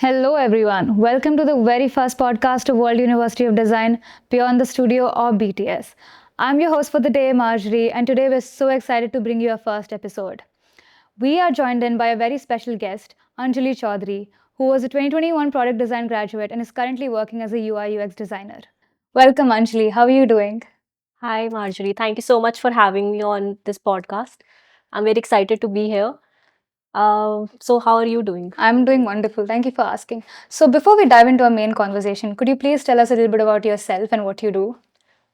Hello, everyone. Welcome to the very first podcast of World University of Design Beyond the Studio or BTS. I'm your host for the day, Marjorie, and today we're so excited to bring you our first episode. We are joined in by a very special guest, Anjali Choudhary, who was a 2021 product design graduate and is currently working as a UI UX designer. Welcome, Anjali. How are you doing? Hi, Marjorie. Thank you so much for having me on this podcast. I'm very excited to be here. So, how are you doing? I'm doing wonderful. Thank you for asking. So, before we dive into our main conversation, could you please tell us a little bit about yourself and what you do?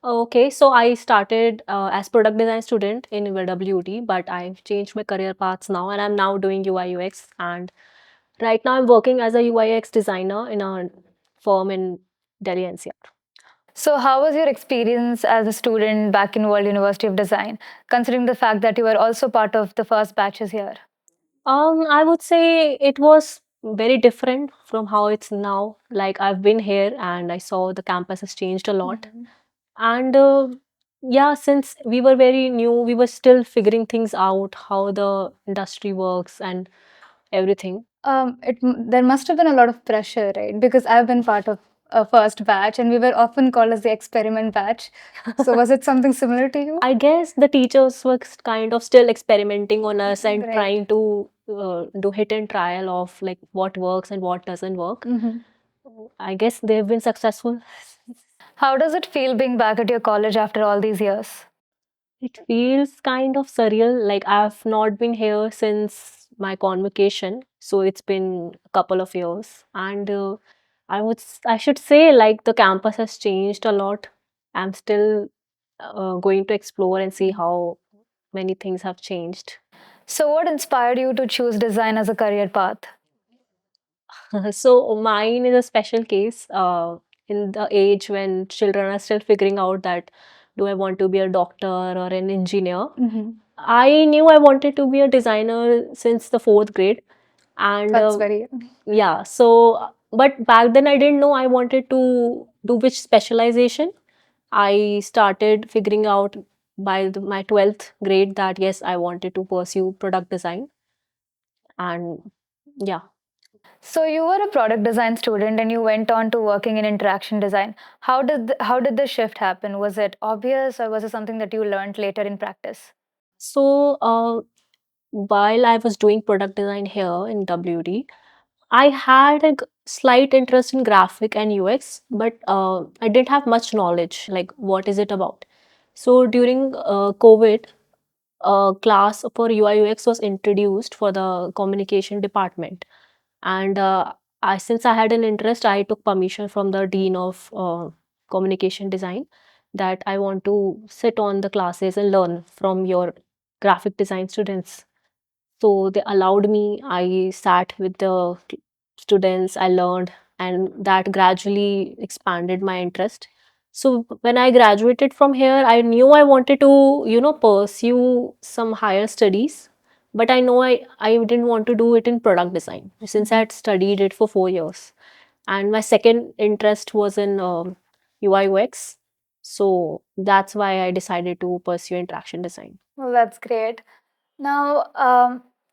Okay, so I started as product design student in WT, but I've changed my career paths now, and I'm now doing UI UX. And right now, I'm working as a UI UX designer in a firm in Delhi NCR. So, how was your experience as a student back in World University of Design, considering the fact that you were also part of the first batches here? I would say it was very different from how it's now. Like I've been here and I saw the campus has changed a lot. Mhm. And yeah, since we were very new, we were still figuring things out, how the industry works and everything. There must have been a lot of pressure, right? Because I've been part of a first batch, and we were often called as the experiment batch. So, was it something similar to you? I guess the teachers were kind of still experimenting on us and Right. trying to do hit and trial of like what works and what doesn't work. Mhm. I guess they've been successful. How does it feel being back at your college after all these years? It feels kind of surreal. Like I've not been here since my convocation, so it's been a couple of years. And I should say like the campus has changed a lot. I'm still going to explore and see how many things have changed. So, what inspired you to choose design as a career path? So mine is a special case. In the age when children are still figuring out that do I want to be a doctor or an engineer, Mhm. I knew I wanted to be a designer since the fourth grade. And That's very. yeah, so, but back then I didn't know I wanted to do which specialization. I started figuring out by my 12th grade that yes, I wanted to pursue product design. And yeah. So you were a product design student and you went on to working in interaction design. How did the shift happen? Was it obvious or was it something that you learned later in practice? So, while I was doing product design here in WD, I had a slight interest in graphic and UX, but I didn't have much knowledge, like what is it about. So during COVID, a class for UI UX was introduced for the communication department, and since I had an interest, I took permission from the dean of communication design that I want to sit on the classes and learn from your graphic design students. So they allowed me. I sat with the students, I learned, and that gradually expanded my interest. So when I graduated from here, I knew I wanted to, pursue some higher studies. But I know I didn't want to do it in product design since I Mhm. had studied it for 4 years. And my second interest was in UI UX. So that's why I decided to pursue interaction design. Well, that's great. Now,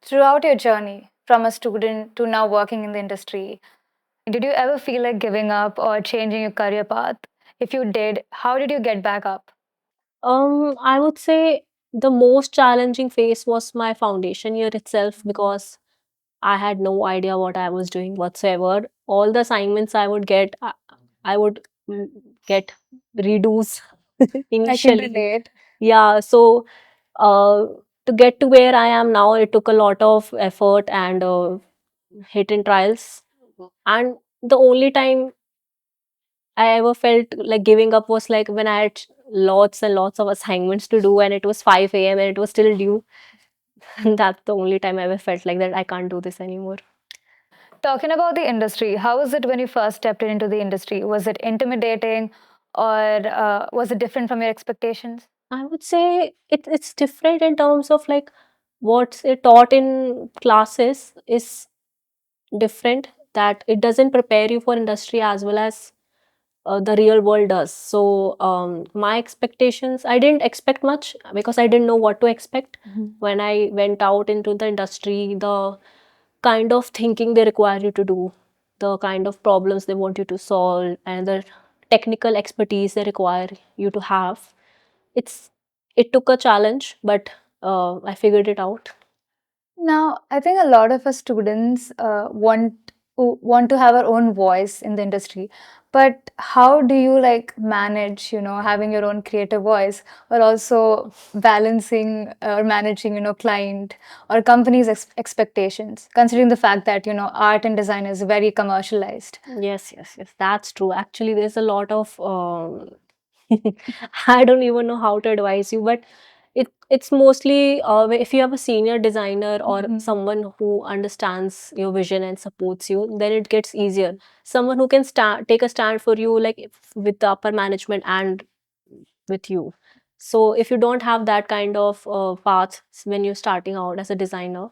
throughout your journey from a student to now working in the industry, did you ever feel like giving up or changing your career path? If you did, how did you get back up? I would say the most challenging phase was my foundation year itself Mhm. because I had no idea what I was doing whatsoever. All the assignments I would get, I would get redos I can initially. relate. Yeah, so uh, to get to where I am now, it took a lot of effort and hit and trials. And the only time I ever felt like giving up was like when I had lots and lots of assignments to do and it was 5 a.m. and it was still due. And that's the only time I ever felt like that I can't do this anymore. Talking about the industry, how was it when you first stepped into the industry? Was it intimidating or was it different from your expectations? I would say it's different in terms of like what's it taught in classes is different, that it doesn't prepare you for industry as well as the real world does. So my expectations, I didn't expect much because I didn't know what to expect. Mhm. When I went out into the industry, the kind of thinking they require you to do, the kind of problems they want you to solve, and the technical expertise they require you to have. It's it took a challenge, but I figured it out. Now, I think a lot of us students want to have our own voice in the industry, but how do you like manage, having your own creative voice, or also balancing or managing, client or companies' expectations, considering the fact that art and design is very commercialized. Yes, yes, yes, that's true. Actually, there's a lot of I don't even know how to advise you, but it's mostly if you have a senior designer or someone who understands your vision and supports you, then it gets easier. Someone who can take a stand for you, like with the upper management and with you. So if you don't have that kind of path when you're starting out as a designer,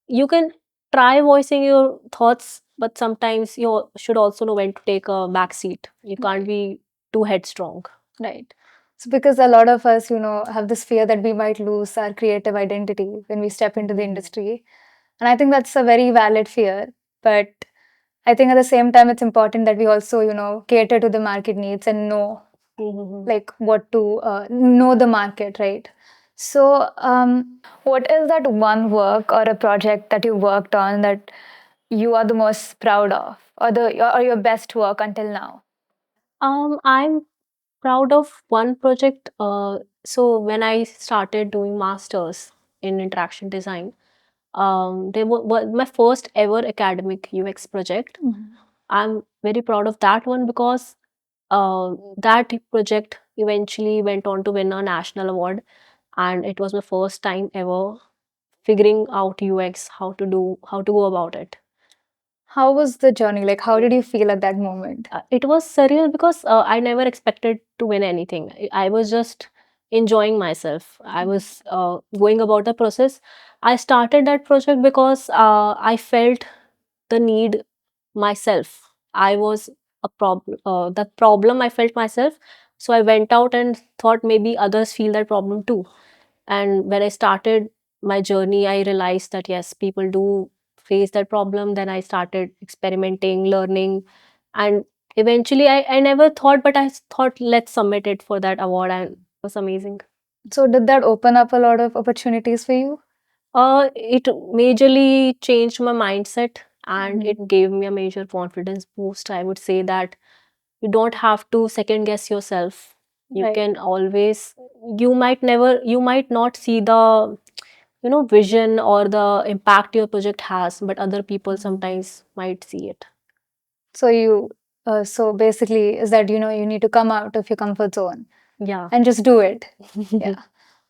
you can try voicing your thoughts, but sometimes you should also know when to take a back seat. You can't be too headstrong. Right. So, because a lot of us, have this fear that we might lose our creative identity when we step into the industry. And I think that's a very valid fear. But I think at the same time, it's important that we also, cater to the market needs and know Mhm. like what to know the market, right? So, what is that one work or a project that you worked on that you are the most proud of, or your best work until now? I'm proud of one project. So when I started doing masters in interaction design, they were my first ever academic UX project. I'm very proud of that one because that project eventually went on to win a national award, and it was my first time ever figuring out UX, how to go about it. How was the journey? Like, how did you feel at that moment? It was surreal because I never expected to win anything. I was just enjoying myself. I was going about the process. I started that project because I felt the need myself. I was a problem. The problem I felt myself. So I went out and thought maybe others feel that problem too. And when I started my journey, I realized that yes, people do face that problem. Then I started experimenting, learning, and eventually I never thought, but I thought let's submit it for that award, and it was amazing. So, did that open up a lot of opportunities for you? It majorly changed my mindset, and it gave me a major confidence boost. I would say that you don't have to second guess yourself. You Right. can always, you might not see the vision or the impact your project has, but other people sometimes might see it. So so basically, is that you need to come out of your comfort zone Yeah. and just do it. Yeah.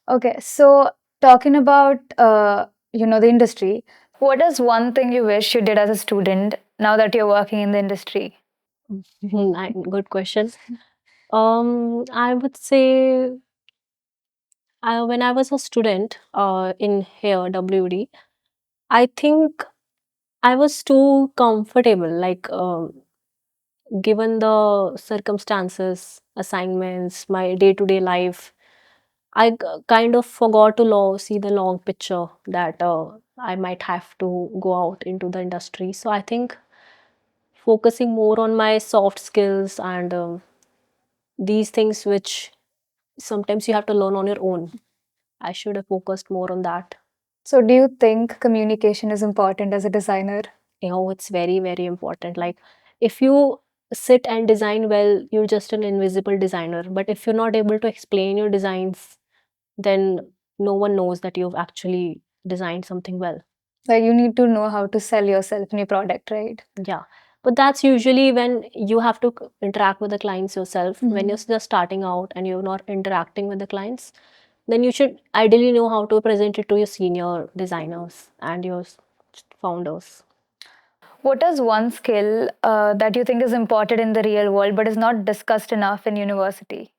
Okay. So talking about the industry, what is one thing you wish you did as a student now that you're working in the industry? Good question. I would say when I was a student in here WD, I think I was too comfortable. Like given the circumstances, assignments, my day to day life, kind of forgot to see the long picture that I might have to go out into the industry. So I think focusing more on my soft skills and these things which sometimes you have to learn on your own. I should have focused more on that. So do you think communication is important as a designer? It's very, very important. Like, if you sit and design well, you're just an invisible designer. But if you're not able to explain your designs, then no one knows that you've actually designed something well. Like you need to know how to sell yourself and your product, right? Yeah. But that's usually when you have to interact with the clients yourself. When you're just starting out and you're not interacting with the clients, then you should ideally know how to present it to your senior designers and your founders. What is one skill that you think is important in the real world but is not discussed enough in university?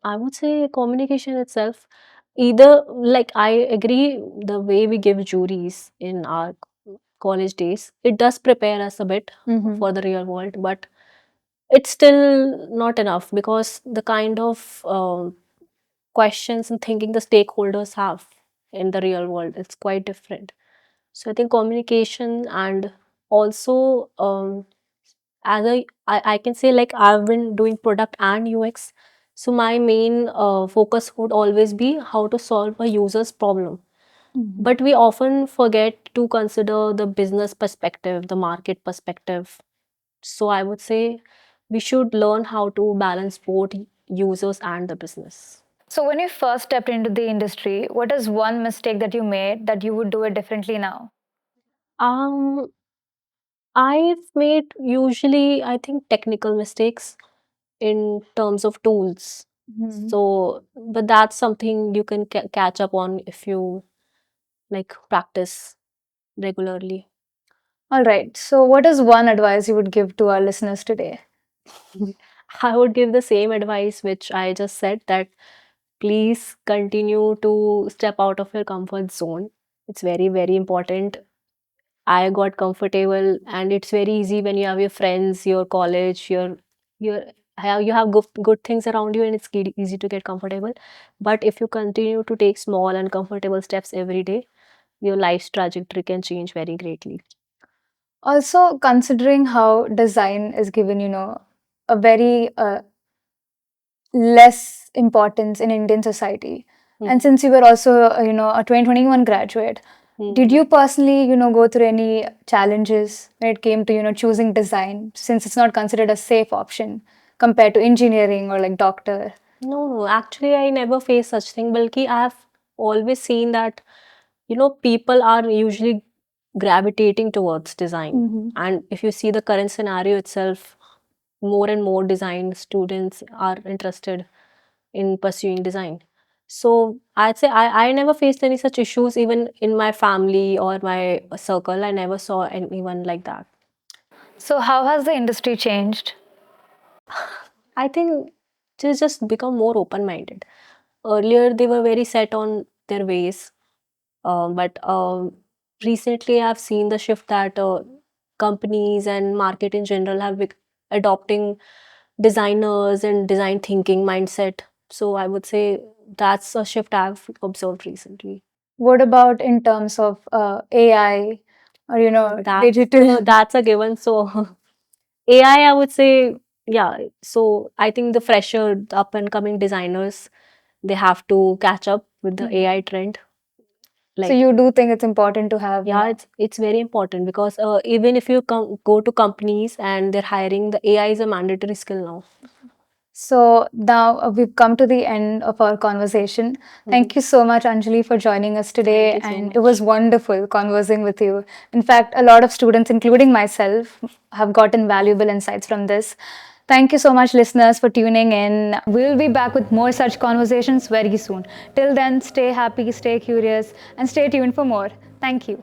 I would say communication itself. Either, like, I agree, the way we give juries in our college days, it does prepare us a bit for the real world, but it's still not enough because the kind of questions and thinking the stakeholders have in the real world, it's quite different. So I think communication and Also, as I can say, like, I've been doing product and UX. So my main focus would always be how to solve a user's problem. Mhm. But we often forget to consider the business perspective, the market perspective. So I would say we should learn how to balance both users and the business. So, when you first stepped into the industry, what is one mistake that you made that you would do it differently now? Um, I've made usually, I think, technical mistakes in terms of tools. Mhm. So, but that's something you can catch up on if you like practice regularly. All right. So, what is one advice you would give to our listeners today? I would give the same advice which I just said, that please continue to step out of your comfort zone. It's very, very important. I got comfortable, and it's very easy when you have your friends, your college, your you have good things around you, and it's easy to get comfortable. But if you continue to take small and comfortable steps every day, your life's trajectory can change very greatly. Also, considering how design is given, a very less importance in Indian society. And Mhm. since you were also, a 2021 graduate, did Mhm. you personally, go through any challenges when it came to, choosing design, since it's not considered a safe option compared to engineering or like doctor? No, no, actually, I never faced such thing. Balki, I have always seen that, people are usually gravitating towards design. Hmm. And if you see the current scenario itself, more and more design students are interested in pursuing design. So I'd say I never faced any such issues, even in my family or my circle. I never saw anyone like that. So, how has the industry changed? I think they just become more open minded. Earlier, they were very set on their ways, but recently I've seen the shift that companies and market in general have adopting designers and design thinking mindset. So I would say that's a shift I've observed recently. What about in terms of AI or, digital? That's a given. So AI, I would say, yeah. So I think the fresher, the up and coming designers, they have to catch up with the Mhm. AI trend. So, Like, you do think it's important to have, yeah, it's very important because even if you go to companies and they're hiring, the AI is a mandatory skill now. So now we've come to the end of our conversation. Thank Mhm. you so much, Anjali, for joining us Thank today. you so And it was much. wonderful conversing with you. In fact, a lot of students, including myself, have gotten valuable insights from this. Thank you so much, listeners, for tuning in. We'll be back with more such conversations very soon. Till then, stay happy, stay curious, and stay tuned for more. Thank you.